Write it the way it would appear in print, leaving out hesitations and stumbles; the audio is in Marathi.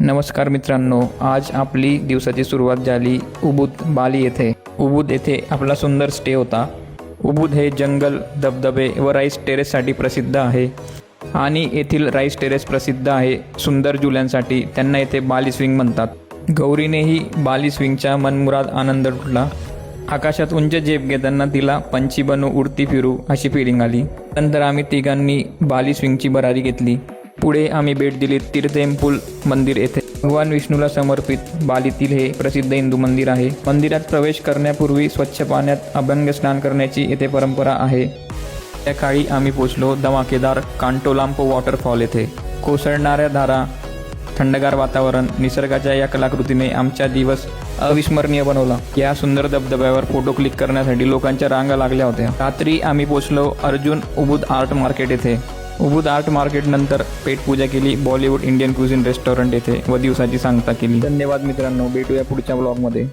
नमस्कार मित्रांनो, आज आपली दिवसाची सुरुवात झाली उबूद बाली येथे. उबूद येथे आपला सुंदर स्टे होता. उबूद हे जंगल, धबधबे व राईस टेरेससाठी प्रसिद्ध आहे आणि येथील राईस टेरेस प्रसिद्ध आहे सुंदर झुल्यांसाठी. त्यांना येथे बाली स्विंग म्हणतात. गौरीनेही बाली स्विंगचा मनमुराद आनंद लुटला. आकाशात उंच झेप घेताना तिला पंछी बनू उडती फिरू अशी फिलिंग आली. नंतर आम्ही तिघांनी बाली स्विंगची भरारी घेतली. पुढे आम्ही भेट दिली तीर्थेंपुल मंदिर येथे. भगवान विष्णूला समर्पित बालीतील हे प्रसिद्ध हिंदू मंदिर आहे. मंदिरात प्रवेश करण्यापूर्वी स्वच्छ पाण्यात अभंग स्नान करण्याची येथे परंपरा आहे. त्या काळी आम्ही पोचलो धमाकेदार कांटोलांपो वॉटरफॉल येथे. कोसळणाऱ्या धारा, थंडगार वातावरण, निसर्गाच्या या कलाकृतीने आमचा दिवस अविस्मरणीय बनवला. या सुंदर धबधब्यावर फोटो क्लिक करण्यासाठी लोकांच्या रांगा लागल्या होत्या. रात्री आम्ही पोचलो अर्जुन उबूद आर्ट मार्केट येथे. उबूद आर्ट मार्केट नंतर पेटपूजा केली बॉलिवूड इंडियन क्युझिन रेस्टॉरंट येथे व दिवसाची सांगता केली. धन्यवाद मित्रांनो, भेटूया पुढच्या ब्लॉगमध्ये.